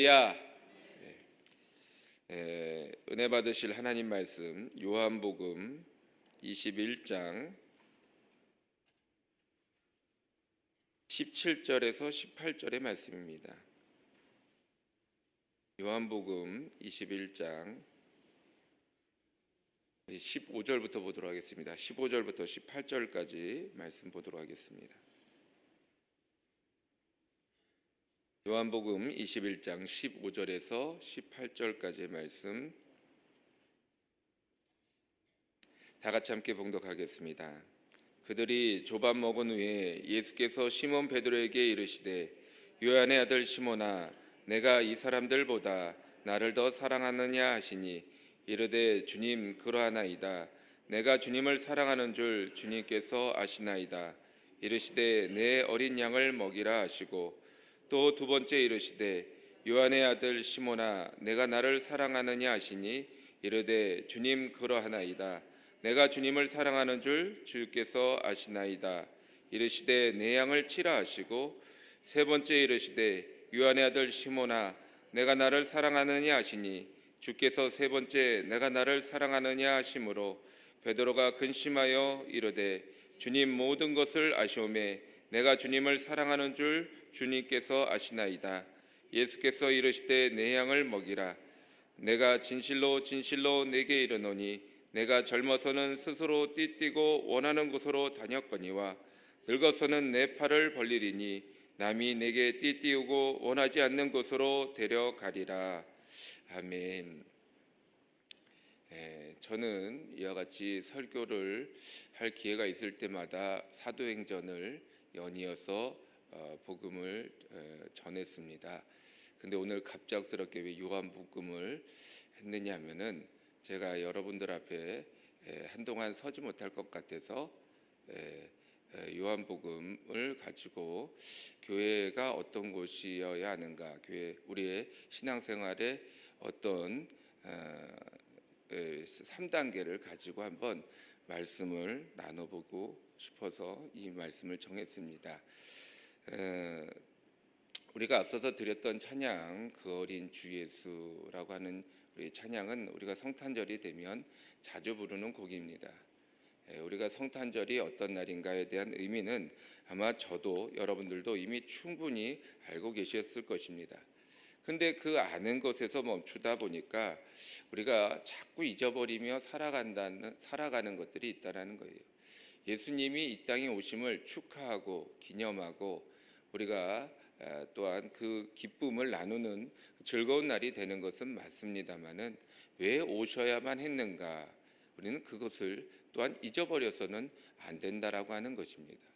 야, 은혜 받으실 하나님 말씀 요한복음 21장 17절에서 18절의 말씀입니다. 요한복음 21장 15절부터 보도록 하겠습니다. 15절부터 18절까지 말씀 보도록 하겠습니다. 요한복음 21장 15절에서 18절까지의 말씀 다 같이 함께 봉독하겠습니다. 그들이 조밥 먹은 후에 예수께서 시몬 베드로에게 이르시되 요한의 아들 시몬아 내가 이 사람들보다 나를 더 사랑하느냐 하시니 이르되 주님 그러하나이다. 내가 주님을 사랑하는 줄 주님께서 아시나이다. 이르시되 내 어린 양을 먹이라 하시고 또 두 번째 이르시되 요한의 아들 시몬아 내가 나를 사랑하느냐 하시니 이르되 주님 그러하나이다. 내가 주님을 사랑하는 줄 주께서 아시나이다. 이르시되 내 양을 치라 하시고 세 번째 이르시되 요한의 아들 시몬아 내가 나를 사랑하느냐 하시니 주께서 세 번째 내가 나를 사랑하느냐 하심으로 베드로가 근심하여 이르되 주님 모든 것을 아시오매 내가 주님을 사랑하는 줄 주님께서 아시나이다. 예수께서 이르시되 내 양을 먹이라. 내가 진실로 진실로 내게 이르노니 내가 젊어서는 스스로 띠뛰고 원하는 곳으로 다녔거니와 늙어서는 내 팔을 벌리리니 남이 내게 띠띠우고 원하지 않는 곳으로 데려가리라. 아멘. 저는 이와 같이 설교를 할 기회가 있을 때마다 사도행전을 연이어서 복음을 전했습니다. 근데 오늘 갑작스럽게 왜 요한복음을 했느냐 하면은 제가 여러분들 앞에 한동안 서지 못할 것 같아서 요한복음을 가지고 교회가 어떤 곳이어야 하는가, 교회 우리의 신앙생활에 어떤 3단계를 가지고 한번 말씀을 나눠보고 싶어서 이 말씀을 정했습니다. 우리가 앞서서 드렸던 찬양 그 어린 주 예수라고 하는 우리 찬양은 우리가 성탄절이 되면 자주 부르는 곡입니다. 우리가 성탄절이 어떤 날인가에 대한 의미는 아마 저도 여러분들도 이미 충분히 알고 계셨을 것입니다. 근데 그 아는 것에서 멈추다 보니까 우리가 자꾸 잊어버리며 살아가는 것들이 있다라는 거예요. 예수님이 이 땅에 오심을 축하하고 기념하고 우리가 또한 그 기쁨을 나누는 즐거운 날이 되는 것은 맞습니다마는 왜 오셔야만 했는가? 우리는 그것을 또한 잊어버려서는 안 된다라고 하는 것입니다.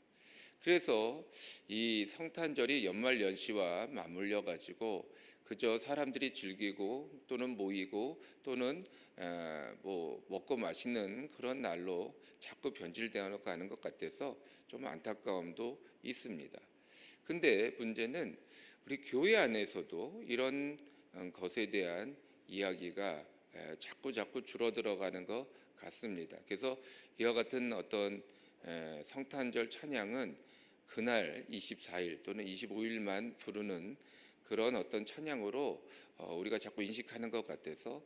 그래서 이 성탄절이 연말연시와 맞물려 가지고 그저 사람들이 즐기고 또는 모이고 또는 뭐 먹고 마시는 그런 날로 자꾸 변질되어 가는 것 같아서 좀 안타까움도 있습니다. 근데 문제는 우리 교회 안에서도 이런 것에 대한 이야기가 자꾸 줄어들어가는 것 같습니다. 그래서 이와 같은 어떤 성탄절 찬양은 그날 24일 또는 25일만 부르는 그런 어떤 찬양으로 우리가 자꾸 인식하는 것 같아서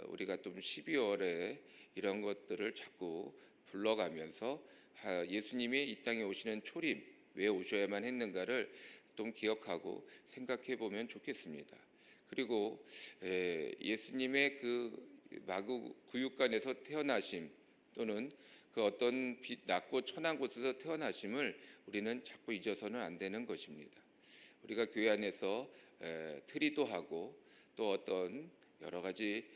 우리가 좀 12월에 이런 것들을 자꾸 불러가면서 예수님이 이 땅에 오시는 초림 왜 오셔야만 했는가를 좀 기억하고 생각해 보면 좋겠습니다. 그리고 예수님의 그 마구 구육간에서 태어나심 또는 그 어떤 낮고 천한 곳에서 태어나심을 우리는 자꾸 잊어서는 안 되는 것입니다. 우리가 교회 안에서 트리도 하고 또 어떤 여러 가지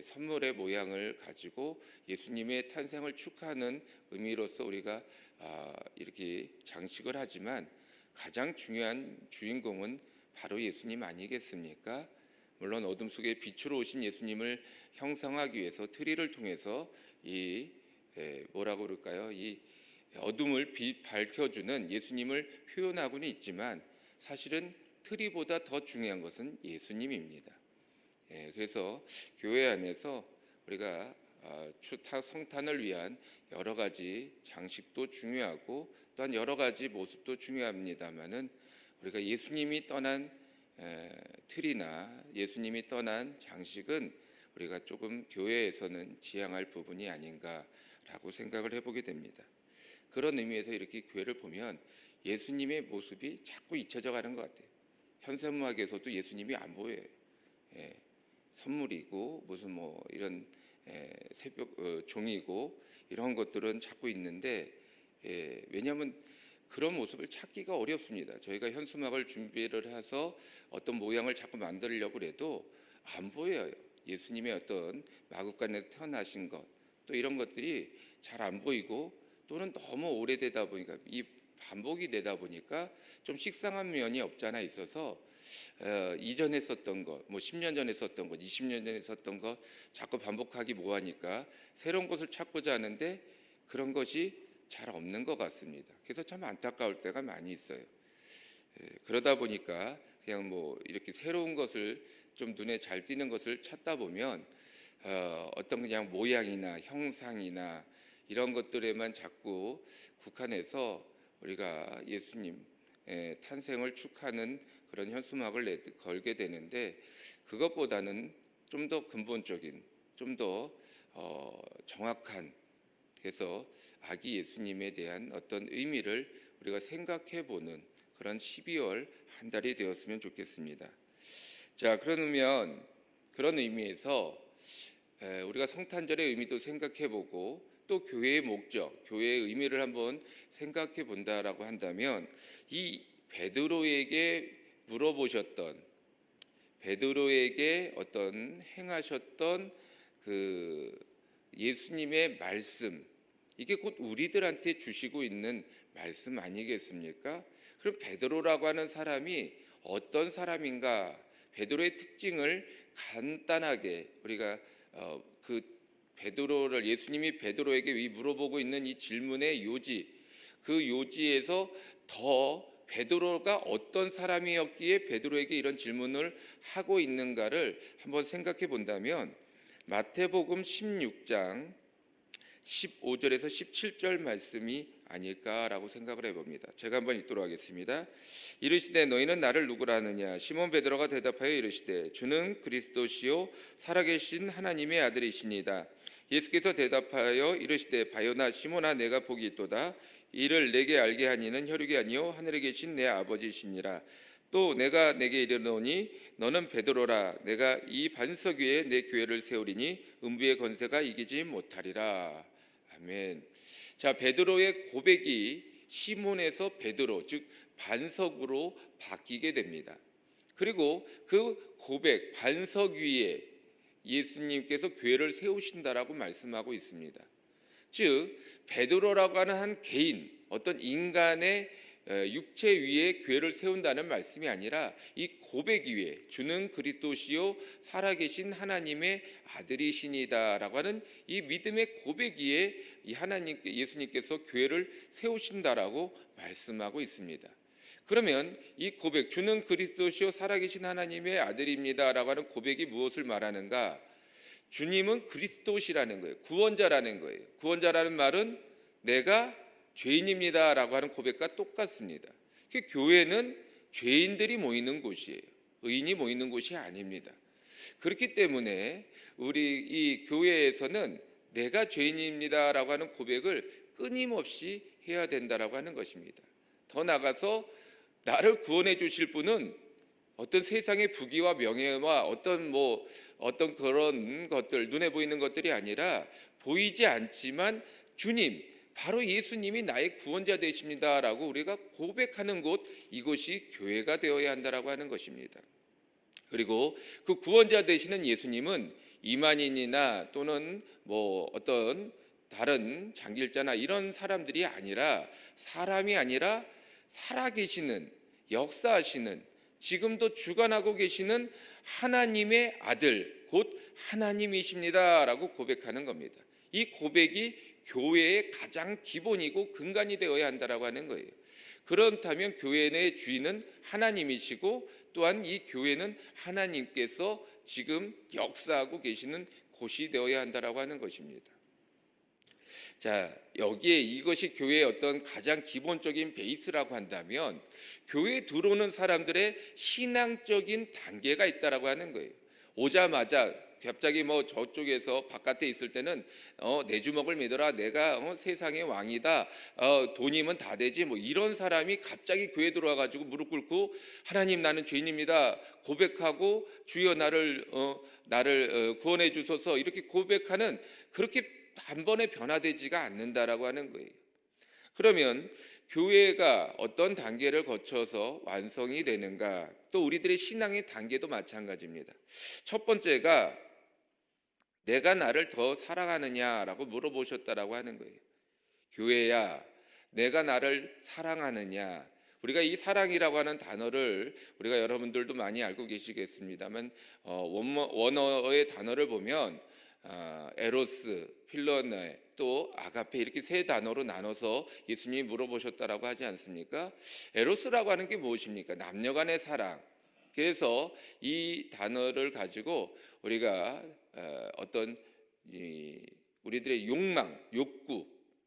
선물의 모양을 가지고 예수님의 탄생을 축하하는 의미로서 우리가 이렇게 장식을 하지만 가장 중요한 주인공은 바로 예수님 아니겠습니까? 물론 어둠 속에 빛으로 오신 예수님을 형성하기 위해서 트리를 통해서 이 뭐라고 그럴까요? 이 어둠을 밝혀주는 예수님을 표현하고는 있지만 사실은 트리보다 더 중요한 것은 예수님입니다. 그래서 교회 안에서 우리가 성탄을 위한 여러 가지 장식도 중요하고 또한 여러 가지 모습도 중요합니다만은 우리가 예수님이 떠난 틀이나 예수님이 떠난 장식은 우리가 조금 교회에서는 지향할 부분이 아닌가라고 생각을 해보게 됩니다. 그런 의미에서 이렇게 교회를 보면 예수님의 모습이 자꾸 잊혀져 가는 것 같아요. 현세음악에서도 예수님이 안 보여요. 선물이고 무슨 뭐 이런 새벽 종이고 이런 것들은 자꾸 있는데 왜냐하면 그런 모습을 찾기가 어렵습니다. 저희가 현수막을 준비를 해서 어떤 모양을 자꾸 만들려고 해도 안 보여요. 예수님의 어떤 마구간에서 태어나신 것, 또 이런 것들이 잘 안 보이고 또는 너무 오래되다 보니까 이 반복이 되다 보니까 좀 식상한 면이 없지 않아 있어서 이전에 썼던 것, 뭐 10년 전에 썼던 것, 20년 전에 썼던 것 자꾸 반복하기 뭐하니까 새로운 것을 찾고자 하는데 그런 것이 잘 없는 것 같습니다. 그래서 참 안타까울 때가 많이 있어요. 그러다 보니까 그냥 뭐 이렇게 새로운 것을 좀 눈에 잘 띄는 것을 찾다 보면 어떤 그냥 모양이나 형상이나 이런 것들에만 자꾸 국한해서 우리가 예수님 탄생을 축하하는 그런 현수막을 걸게 되는데 그것보다는 좀 더 근본적인, 좀 더 정확한 그래서 아기 예수님에 대한 어떤 의미를 우리가 생각해 보는 그런 12월 한 달이 되었으면 좋겠습니다. 자, 그러면 그런 의미에서 우리가 성탄절의 의미도 생각해 보고 또 교회의 목적, 교회의 의미를 한번 생각해 본다라고 한다면 이 베드로에게 물어보셨던 베드로에게 어떤 행하셨던 그 예수님의 말씀 이게 곧 우리들한테 주시고 있는 말씀 아니겠습니까? 그럼 베드로라고 하는 사람이 어떤 사람인가? 베드로의 특징을 간단하게 우리가 그 베드로를 예수님이 베드로에게 물어보고 있는 이 질문의 요지, 그 요지에서 더 베드로가 어떤 사람이었기에 베드로에게 이런 질문을 하고 있는가를 한번 생각해 본다면 마태복음 16장 15절에서 17절 말씀이 아닐까라고 생각을 해봅니다. 제가 한번 읽도록 하겠습니다. 이르시되 너희는 나를 누구라 하느냐? 시몬 베드로가 대답하여 이르시되 주는 그리스도시요 살아계신 하나님의 아들이시니이다. 예수께서 대답하여 이르시되 바요나 시몬아 내가 복이 있도다. 이를 내게 알게 하니는 혈육이 아니요 하늘에 계신 내 아버지시니라. 또 내가 내게 이르노니 너는 베드로라. 내가 이 반석 위에 내 교회를 세우리니 음부의 권세가 이기지 못하리라. 아멘. 자, 베드로의 고백이 시몬에서 베드로 즉 반석으로 바뀌게 됩니다. 그리고 그 고백 반석 위에 예수님께서 교회를 세우신다라고 말씀하고 있습니다. 즉 베드로라고 하는 한 개인 어떤 인간의 육체 위에 교회를 세운다는 말씀이 아니라 이 고백 위에 주는 그리스도시요 살아계신 하나님의 아들이시니다라고 하는 이 믿음의 고백 위에 이 하나님 예수님께서 교회를 세우신다라고 말씀하고 있습니다. 그러면 이 고백 주는 그리스도시요 살아계신 하나님의 아들입니다라고 하는 고백이 무엇을 말하는가? 주님은 그리스도시라는 거예요. 구원자라는 거예요. 구원자라는 말은 내가 죄인입니다라고 하는 고백과 똑같습니다. 교회는 죄인들이 모이는 곳이에요. 의인이 모이는 곳이 아닙니다. 그렇기 때문에 우리 이 교회에서는 내가 죄인입니다라고 하는 고백을 끊임없이 해야 된다라고 하는 것입니다. 더 나아가서 나를 구원해 주실 분은 어떤 세상의 부귀와 명예와 어떤 그런 것들 눈에 보이는 것들이 아니라 보이지 않지만 주님 바로 예수님이 나의 구원자 되십니다라고 우리가 고백하는 곳 이곳이 교회가 되어야 한다라고 하는 것입니다. 그리고 그 구원자 되시는 예수님은 이만인이나 또는 어떤 다른 장길자나 이런 사람들이 아니라 사람이 아니라 살아계시는 역사하시는 지금도 주관하고 계시는 하나님의 아들 곧 하나님이십니다라고 고백하는 겁니다. 이 고백이 교회의 가장 기본이고 근간이 되어야 한다라고 하는 거예요. 그렇다면 교회의 주인은 하나님이시고 또한 이 교회는 하나님께서 지금 역사하고 계시는 곳이 되어야 한다라고 하는 것입니다. 자, 여기에 이것이 교회의 어떤 가장 기본적인 베이스라고 한다면 교회에 들어오는 사람들의 신앙적인 단계가 있다라고 하는 거예요. 오자마자 갑자기 뭐 저쪽에서 바깥에 있을 때는 내 주먹을 믿어라, 내가 세상의 왕이다, 돈이면 다 되지, 뭐 이런 사람이 갑자기 교회 들어와 가지고 무릎 꿇고 하나님 나는 죄인입니다 고백하고 주여 나를 구원해 주소서 이렇게 고백하는, 그렇게 단번에 변화되지가 않는다라고 하는 거예요. 그러면 교회가 어떤 단계를 거쳐서 완성이 되는가? 또 우리들의 신앙의 단계도 마찬가지입니다. 첫 번째가 내가 나를 더 사랑하느냐라고 물어보셨다라고 하는 거예요. 교회야, 내가 나를 사랑하느냐? 우리가 이 사랑이라고 하는 단어를 우리가 여러분들도 많이 알고 계시겠습니다만 원어의 단어를 보면 에로스, 필로네, 또 아가페 이렇게 세 단어로 나눠서 예수님이 물어보셨다라고 하지 않습니까? 에로스라고 하는 게 무엇입니까? 남녀간의 사랑. 그래서 이 단어를 가지고 우리가 어떤 우리들의 욕망, 욕구,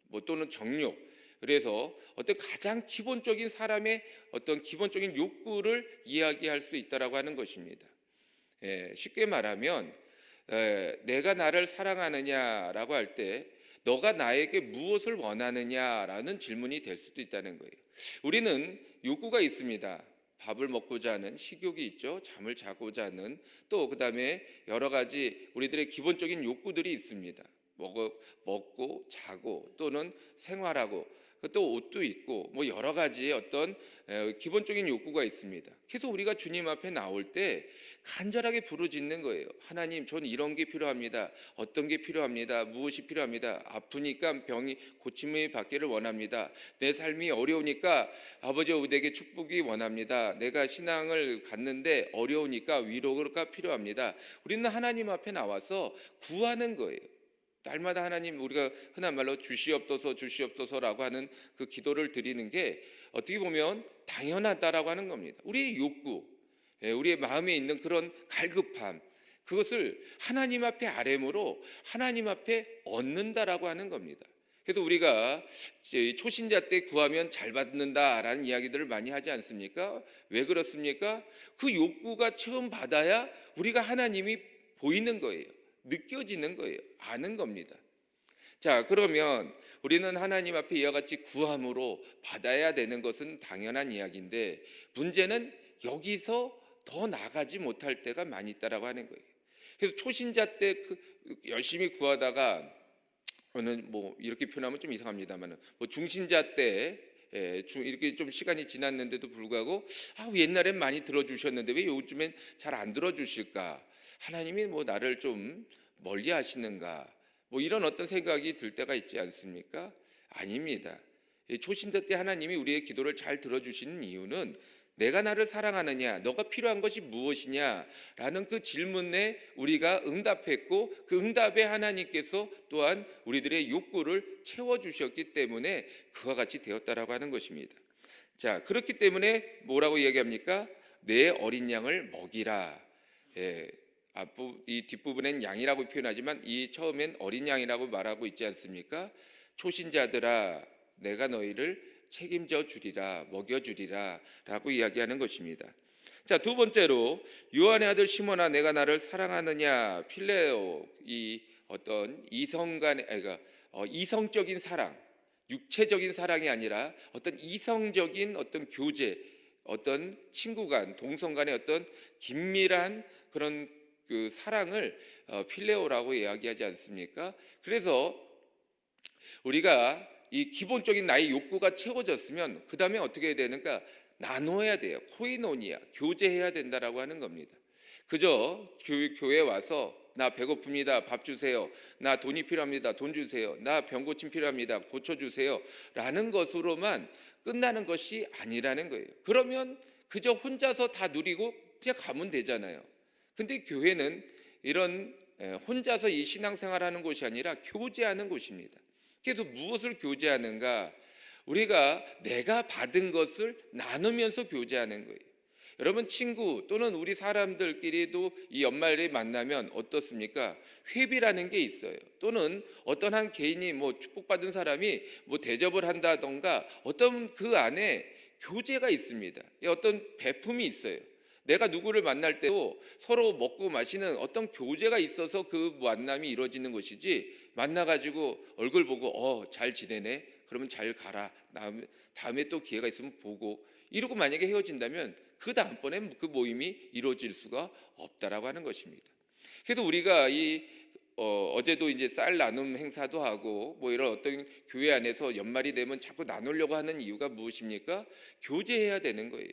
뭐 또는 정욕, 그래서 어떤 가장 기본적인 사람의 어떤 기본적인 욕구를 이야기할 수 있다라고 하는 것입니다. 쉽게 말하면 내가 나를 사랑하느냐라고 할 때 너가 나에게 무엇을 원하느냐라는 질문이 될 수도 있다는 거예요. 우리는 욕구가 있습니다. 밥을 먹고자 하는 식욕이 있죠. 잠을 자고자 하는, 또 그다음에 여러 가지 우리들의 기본적인 욕구들이 있습니다. 먹고 자고 또는 생활하고 또 옷도 있고 뭐 여러 가지의 어떤 기본적인 욕구가 있습니다. 그래서 우리가 주님 앞에 나올 때 간절하게 부르짖는 거예요. 하나님, 저는 이런 게 필요합니다. 어떤 게 필요합니다. 무엇이 필요합니다. 아프니까 병이 고침을 받기를 원합니다. 내 삶이 어려우니까 아버지 우리에게 축복이 원합니다. 내가 신앙을 갖는데 어려우니까 위로가 필요합니다. 우리는 하나님 앞에 나와서 구하는 거예요. 날마다 하나님, 우리가 흔한 말로 주시옵소서 주시옵소서라고 하는 그 기도를 드리는 게 어떻게 보면 당연하다라고 하는 겁니다. 우리의 욕구, 우리의 마음에 있는 그런 갈급함, 그것을 하나님 앞에 아뢰므로 하나님 앞에 얻는다라고 하는 겁니다. 그래서 우리가 초신자 때 구하면 잘 받는다라는 이야기들을 많이 하지 않습니까? 왜 그렇습니까? 그 욕구가 처음 받아야 우리가 하나님이 보이는 거예요. 느껴지는 거예요. 아는 겁니다. 자, 그러면 우리는 하나님 앞에 이와 같이 구함으로 받아야 되는 것은 당연한 이야기인데, 문제는 여기서 더 나가지 못할 때가 많이 있다라고 하는 거예요. 그래서 초신자 때 열심히 구하다가 뭐 이렇게 표현하면 좀 이상합니다만, 뭐 중신자 때 이렇게 좀 시간이 지났는데도 불구하고 옛날엔 많이 들어주셨는데 왜 요즘엔 잘 안 들어주실까? 하나님이 뭐 나를 좀 멀리 하시는가? 뭐 이런 어떤 생각이 들 때가 있지 않습니까? 아닙니다. 초신자 때 하나님이 우리의 기도를 잘 들어주시는 이유는 내가 나를 사랑하느냐, 너가 필요한 것이 무엇이냐라는 그 질문에 우리가 응답했고, 그 응답에 하나님께서 또한 우리들의 욕구를 채워주셨기 때문에 그와 같이 되었다라고 하는 것입니다. 자, 그렇기 때문에 뭐라고 이야기합니까? 내 어린 양을 먹이라. 이 뒷부분엔 양이라고 표현하지만 이 처음엔 어린 양이라고 말하고 있지 않습니까? 초신자들아, 내가 너희를 책임져 주리라, 먹여 주리라 라고 이야기하는 것입니다. 자, 두 번째로 요한의 아들 시몬아, 내가 나를 사랑하느냐. 필레오, 이 어떤 이성적인 사랑, 육체적인 사랑이 아니라 어떤 이성적인 어떤 교제, 어떤 친구 간, 동성 간의 어떤 긴밀한 그런 그 사랑을 필레오라고 이야기하지 않습니까? 그래서 우리가 이 기본적인 나의 욕구가 채워졌으면 그 다음에 어떻게 해야 되는가? 나눠야 돼요. 코이노니아, 교제해야 된다라고 하는 겁니다. 그저 교회 와서 나 배고픕니다, 밥 주세요. 나 돈이 필요합니다, 돈 주세요. 나 병 고침 필요합니다, 고쳐주세요 라는 것으로만 끝나는 것이 아니라는 거예요. 그러면 그저 혼자서 다 누리고 그냥 가면 되잖아요. 근데 교회는 이런 혼자서 이 신앙생활하는 곳이 아니라 교제하는 곳입니다. 그래서 무엇을 교제하는가? 우리가 내가 받은 것을 나누면서 교제하는 거예요. 여러분, 친구 또는 우리 사람들끼리도 이 연말에 만나면 어떻습니까? 회비라는 게 있어요. 또는 어떤 한 개인이 뭐 축복받은 사람이 뭐 대접을 한다던가 어떤 그 안에 교제가 있습니다. 어떤 배품이 있어요. 내가 누구를 만날 때도 서로 먹고 마시는 어떤 교제가 있어서 그 만남이 이루어지는 것이지, 만나가지고 얼굴 보고 잘 지내네, 그러면 잘 가라, 다음에 또 기회가 있으면 보고, 이러고 만약에 헤어진다면 그 다음번에 그 모임이 이루어질 수가 없다라고 하는 것입니다. 그래서 우리가 어제도 이제 쌀 나눔 행사도 하고 뭐 이런 어떤 교회 안에서 연말이 되면 자꾸 나누려고 하는 이유가 무엇입니까? 교제해야 되는 거예요.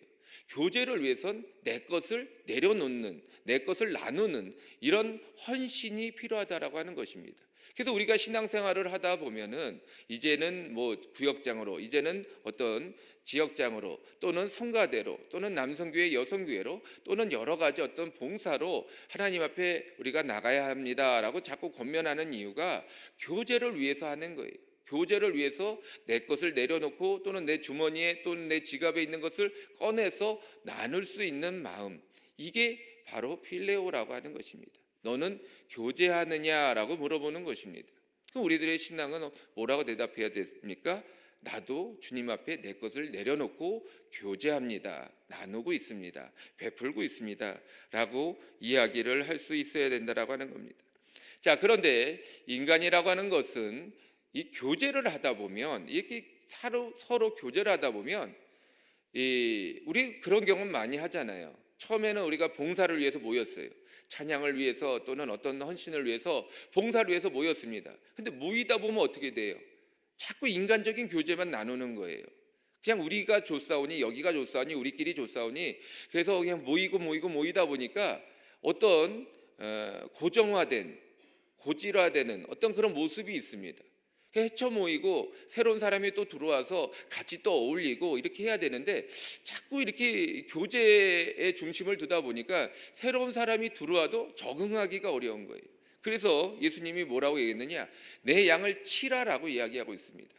교제를 위해선 내 것을 내려놓는, 내 것을 나누는 이런 헌신이 필요하다라고 하는 것입니다. 그래서 우리가 신앙생활을 하다 보면은 이제는 뭐 구역장으로, 이제는 어떤 지역장으로, 또는 성가대로, 또는 남성교회, 여성교회로, 또는 여러 가지 어떤 봉사로 하나님 앞에 우리가 나가야 합니다라고 자꾸 권면하는 이유가 교제를 위해서 하는 거예요. 교제를 위해서 내 것을 내려놓고 또는 내 주머니에 또는 내 지갑에 있는 것을 꺼내서 나눌 수 있는 마음, 이게 바로 필레오라고 하는 것입니다. 너는 교제하느냐라고 물어보는 것입니다. 그럼 우리들의 신앙은 뭐라고 대답해야 됩니까? 나도 주님 앞에 내 것을 내려놓고 교제합니다, 나누고 있습니다, 베풀고 있습니다 라고 이야기를 할 수 있어야 된다라고 하는 겁니다. 자, 그런데 인간이라고 하는 것은 이 교제를 하다 보면, 이렇게 서로 교제를 하다 보면, 우리 그런 경험 많이 하잖아요. 처음에는 우리가 봉사를 위해서 모였어요. 찬양을 위해서 또는 어떤 헌신을 위해서, 봉사를 위해서 모였습니다. 근데 모이다 보면 어떻게 돼요? 자꾸 인간적인 교제만 나누는 거예요. 그냥 우리가 좋사오니, 여기가 좋사오니, 우리끼리 좋사오니, 그래서 그냥 모이다 보니까 어떤 고정화된, 고질화되는 어떤 그런 모습이 있습니다. 헤쳐 모이고 새로운 사람이 또 들어와서 같이 또 어울리고 이렇게 해야 되는데, 자꾸 이렇게 교제의 중심을 두다 보니까 새로운 사람이 들어와도 적응하기가 어려운 거예요. 그래서 예수님이 뭐라고 얘기했느냐? 내 양을 치라라고 이야기하고 있습니다.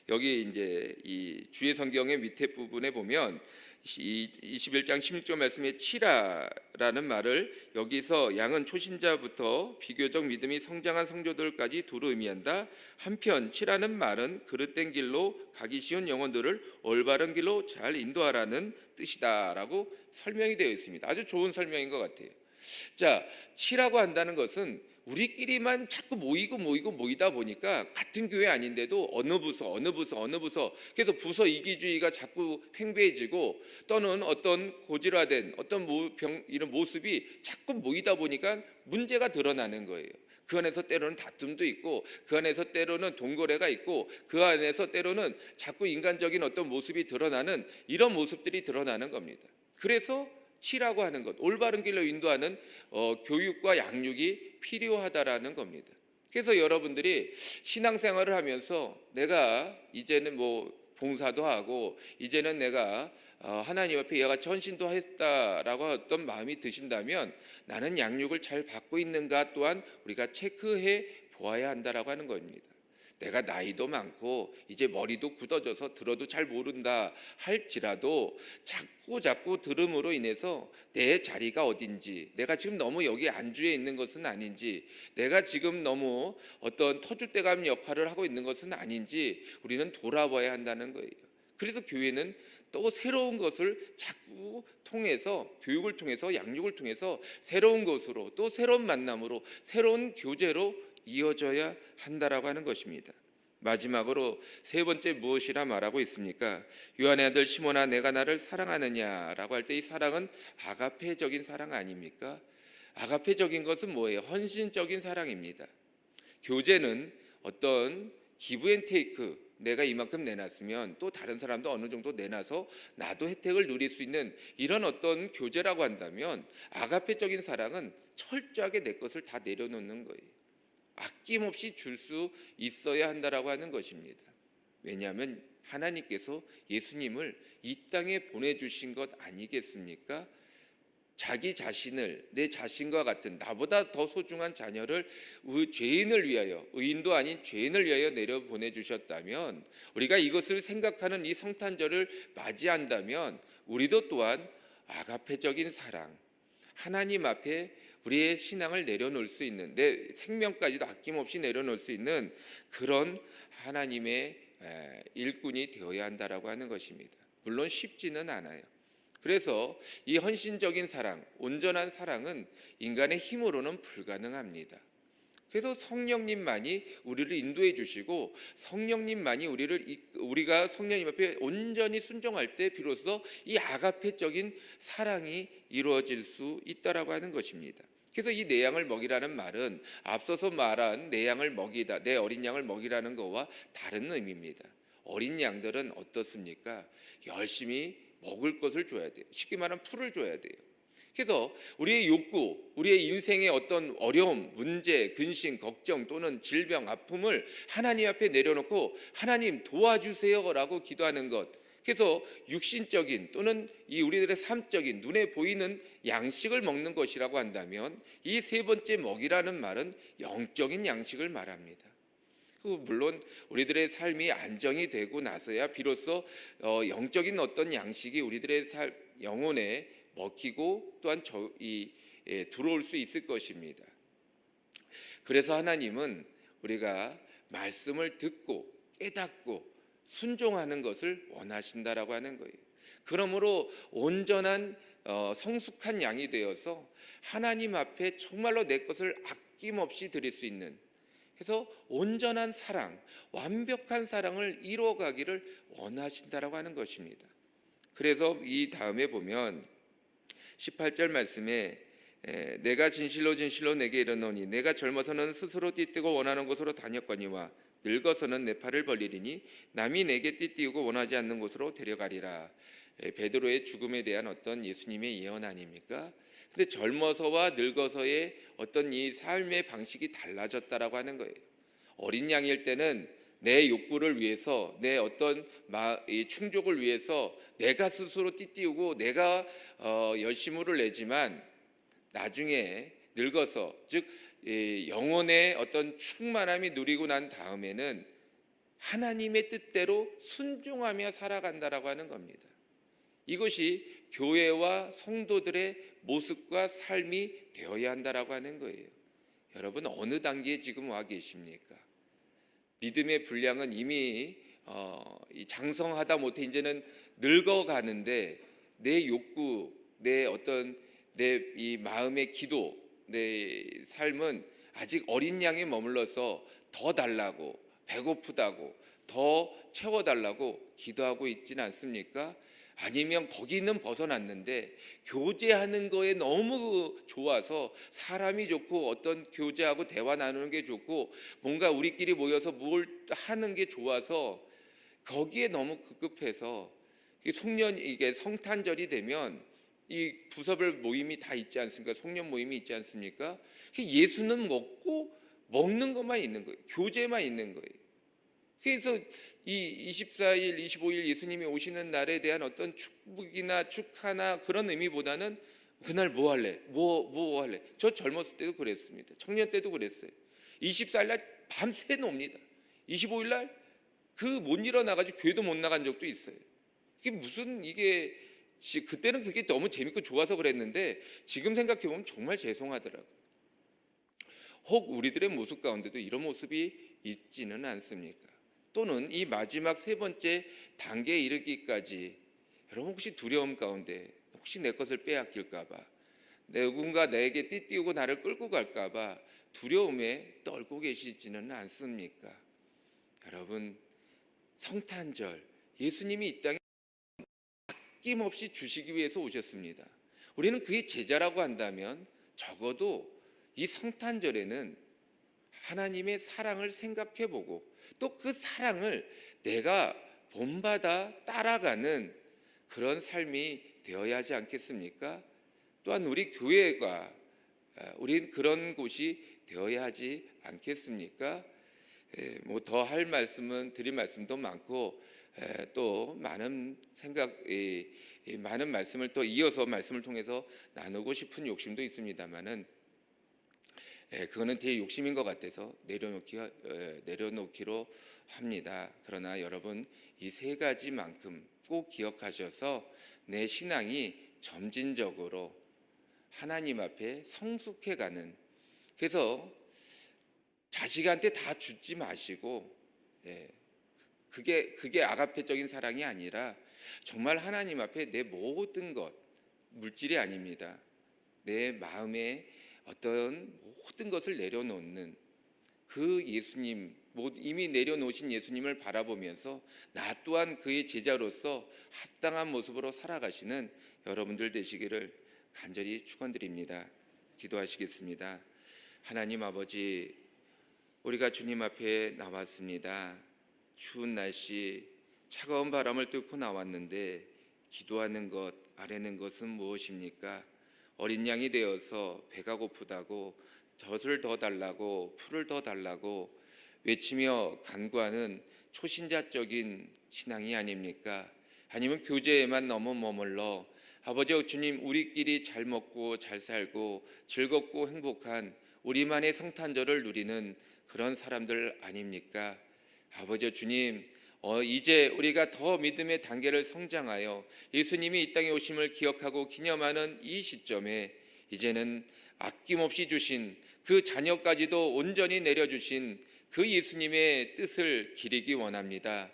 여기 이제 이 주의 성경의 밑에 부분에 보면 21장 16절 말씀에 치라라는 말을, 여기서 양은 초신자부터 비교적 믿음이 성장한 성도들까지 두루 의미한다. 한편 치라는 말은 그릇된 길로 가기 쉬운 영혼들을 올바른 길로 잘 인도하라는 뜻이다라고 설명이 되어 있습니다. 아주 좋은 설명인 것 같아요. 자, 치라고 한다는 것은 우리끼리만 자꾸 모이다 보니까 같은 교회 아닌데도 어느 부서 그래서 부서 이기주의가 자꾸 팽배해지고, 또는 어떤 고질화된 어떤 이런 모습이 자꾸 모이다 보니까 문제가 드러나는 거예요. 그 안에서 때로는 다툼도 있고, 그 안에서 때로는 동거래가 있고, 그 안에서 때로는 자꾸 인간적인 어떤 모습이 드러나는, 이런 모습들이 드러나는 겁니다. 그래서 치라고 하는 것, 올바른 길로 인도하는 교육과 양육이 필요하다라는 겁니다. 그래서 여러분들이 신앙생활을 하면서 내가 이제는 뭐 봉사도 하고, 이제는 내가 하나님 앞에 이와 같이 헌신도 했다라고 어떤 마음이 드신다면, 나는 양육을 잘 받고 있는가 또한 우리가 체크해 보아야 한다라고 하는 겁니다. 내가 나이도 많고 이제 머리도 굳어져서 들어도 잘 모른다 할지라도 자꾸 들음으로 인해서 내 자리가 어딘지, 내가 지금 너무 여기 안주해 있는 것은 아닌지, 내가 지금 너무 어떤 터줏대감 역할을 하고 있는 것은 아닌지 우리는 돌아봐야 한다는 거예요. 그래서 교회는 또 새로운 것을 자꾸 통해서, 교육을 통해서, 양육을 통해서 새로운 것으로, 또 새로운 만남으로, 새로운 교제로 이어져야 한다라고 하는 것입니다. 마지막으로 세 번째 무엇이라 말하고 있습니까? 요한의 아들 시몬아, 내가 나를 사랑하느냐라고 할 때 이 사랑은 아가페적인 사랑 아닙니까? 아가페적인 것은 뭐예요? 헌신적인 사랑입니다. 교제는 어떤 기브 앤 테이크, 내가 이만큼 내놨으면 또 다른 사람도 어느 정도 내놔서 나도 혜택을 누릴 수 있는 이런 어떤 교제라고 한다면, 아가페적인 사랑은 철저하게 내 것을 다 내려놓는 거예요. 아낌없이 줄 수 있어야 한다라고 하는 것입니다. 왜냐하면 하나님께서 예수님을 이 땅에 보내주신 것 아니겠습니까? 자기 자신을, 내 자신과 같은 나보다 더 소중한 자녀를 죄인을 위하여, 의인도 아닌 죄인을 위하여 내려 보내주셨다면, 우리가 이것을 생각하는 이 성탄절을 맞이한다면 우리도 또한 아가페적인 사랑, 하나님 앞에 우리의 신앙을 내려놓을 수 있는, 내 생명까지도 아낌없이 내려놓을 수 있는 그런 하나님의 일꾼이 되어야 한다라고 하는 것입니다. 물론 쉽지는 않아요. 그래서 이 헌신적인 사랑, 온전한 사랑은 인간의 힘으로는 불가능합니다. 그래서 성령님만이 우리를 인도해 주시고, 성령님만이 우리가 성령님 앞에 온전히 순종할 때 비로소 이 아가페적인 사랑이 이루어질 수 있다라고 하는 것입니다. 그래서 이 내 양을 먹이라는 말은 앞서서 말한 내 양을 먹이다, 내 어린 양을 먹이라는 것과 다른 의미입니다. 어린 양들은 어떻습니까? 열심히 먹을 것을 줘야 돼요. 쉽게 말하면 풀을 줘야 돼요. 그래서 우리의 욕구, 우리의 인생의 어떤 어려움, 문제, 근심, 걱정 또는 질병, 아픔을 하나님 앞에 내려놓고 하나님 도와주세요라고 기도하는 것. 그래서 육신적인 또는 이 우리들의 삶적인 눈에 보이는 양식을 먹는 것이라고 한다면, 이 세 번째 먹이라는 말은 영적인 양식을 말합니다. 물론 우리들의 삶이 안정이 되고 나서야 비로소 영적인 어떤 양식이 우리들의 영혼에 먹히고 또한 들어올 수 있을 것입니다. 그래서 하나님은 우리가 말씀을 듣고 깨닫고 순종하는 것을 원하신다라고 하는 거예요. 그러므로 온전한 성숙한 양이 되어서 하나님 앞에 정말로 내 것을 아낌없이 드릴 수 있는, 그래서 온전한 사랑, 완벽한 사랑을 이루어가기를 원하신다라고 하는 것입니다. 그래서 이 다음에 보면 18절 말씀에 내가 진실로 진실로 내게 이르노니 내가 젊어서는 스스로 띠띠고 원하는 곳으로 다녔거니와 늙어서는 내 팔을 벌리리니 남이 내게 띠띠우고 원하지 않는 곳으로 데려가리라. 베드로의 죽음에 대한 어떤 예수님의 예언 아닙니까? 근데 젊어서와 늙어서의 어떤 이 삶의 방식이 달라졌다라고 하는 거예요. 어린 양일 때는 내 욕구를 위해서, 내 어떤 충족을 위해서 내가 스스로 띠띠우고 내가 열심을 내지만, 나중에 늙어서, 즉 영혼의 어떤 충만함이 누리고 난 다음에는 하나님의 뜻대로 순종하며 살아간다라고 하는 겁니다. 이것이 교회와 성도들의 모습과 삶이 되어야 한다라고 하는 거예요. 여러분, 어느 단계에 지금 와 계십니까? 믿음의 분량은 이미 장성하다 못해 이제는 늙어가는데, 내 욕구, 내 어떤 내 이 마음의 기도, 내 삶은 아직 어린 양에 머물러서 더 달라고, 배고프다고, 더 채워달라고 기도하고 있지는 않습니까? 아니면 거기는 벗어났는데 교제하는 거에 너무 좋아서, 사람이 좋고 어떤 교제하고 대화 나누는 게 좋고 뭔가 우리끼리 모여서 뭘 하는 게 좋아서 거기에 너무 급급해서, 이게 성탄절이 되면 이 부서별 모임이 다 있지 않습니까? 송년 모임이 있지 않습니까? 예수는 먹는 것만 있는 거예요. 교제만 있는 거예요. 그래서 이 24일, 25일 예수님이 오시는 날에 대한 어떤 축복이나 축하나 그런 의미보다는 그날 뭐 할래? 뭐 할래? 저 젊었을 때도 그랬습니다. 청년 때도 그랬어요. 24일 날 밤새 놉니다. 25일 날 못 일어나가지고 교회도 못 나간 적도 있어요. 이게 그때는 그게 너무 재밌고 좋아서 그랬는데 지금 생각해 보면 정말 죄송하더라고요. 혹 우리들의 모습 가운데도 이런 모습이 있지는 않습니까? 또는 이 마지막 세 번째 단계에 이르기까지 여러분 혹시 두려움 가운데, 혹시 내 것을 빼앗길까 봐, 누군가 내게 띠띠우고 나를 끌고 갈까 봐 두려움에 떨고 계시지는 않습니까? 여러분, 성탄절, 예수님이 이 땅에 아낌없이 주시기 위해서 오셨습니다. 우리는 그의 제자라고 한다면 적어도 이 성탄절에는 하나님의 사랑을 생각해보고 또 그 사랑을 내가 본받아 따라가는 그런 삶이 되어야 하지 않겠습니까? 또한 우리 교회가 우린 그런 곳이 되어야 하지 않겠습니까? 뭐 더 할 말씀은 드릴 말씀도 많고 또 많은 많은 말씀을 또 이어서 말씀을 통해서 나누고 싶은 욕심도 있습니다만은 그거는 제 욕심인 것 같아서 내려놓기로 합니다. 그러나 여러분, 이 세 가지만큼 꼭 기억하셔서 내 신앙이 점진적으로 하나님 앞에 성숙해가는, 그래서 자식한테 다 주지 마시고, 예, 그게 아가페적인 사랑이 아니라 정말 하나님 앞에 내 모든 것, 물질이 아닙니다. 내 마음에 어떤 모든 것을 내려놓는 그 예수님, 이미 내려놓으신 예수님을 바라보면서 나 또한 그의 제자로서 합당한 모습으로 살아가시는 여러분들 되시기를 간절히 축원드립니다. 기도하시겠습니다. 하나님 아버지, 우리가 주님 앞에 나왔습니다. 추운 날씨, 차가운 바람을 뚫고 나왔는데 기도하는 것, 아뢰는 것은 무엇입니까? 어린 양이 되어서 배가 고프다고 젖을 더 달라고 풀을 더 달라고 외치며 간구하는 초신자적인 신앙이 아닙니까? 아니면 교제에만 너무 머물러 아버지 주님, 우리끼리 잘 먹고 잘 살고 즐겁고 행복한 우리만의 성탄절을 누리는 그런 사람들 아닙니까? 아버지 주님, 이제 우리가 더 믿음의 단계를 성장하여 예수님이 이 땅에 오심을 기억하고 기념하는 이 시점에 이제는 아낌없이 주신 그 자녀까지도 온전히 내려주신 그 예수님의 뜻을 기리기 원합니다.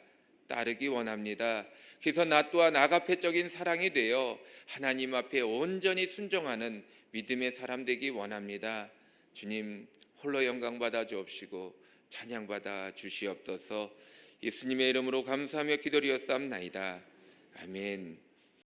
따르기 원합니다. 그래서 나 또한 아가페적인 사랑이 되어 하나님 앞에 온전히 순종하는 믿음의 사람 되기 원합니다. 주님, 홀로 영광 받아 주옵시고 찬양 받아 주시옵소서. 예수님의 이름으로 감사하며 기도드렸사옵나이다. 아멘.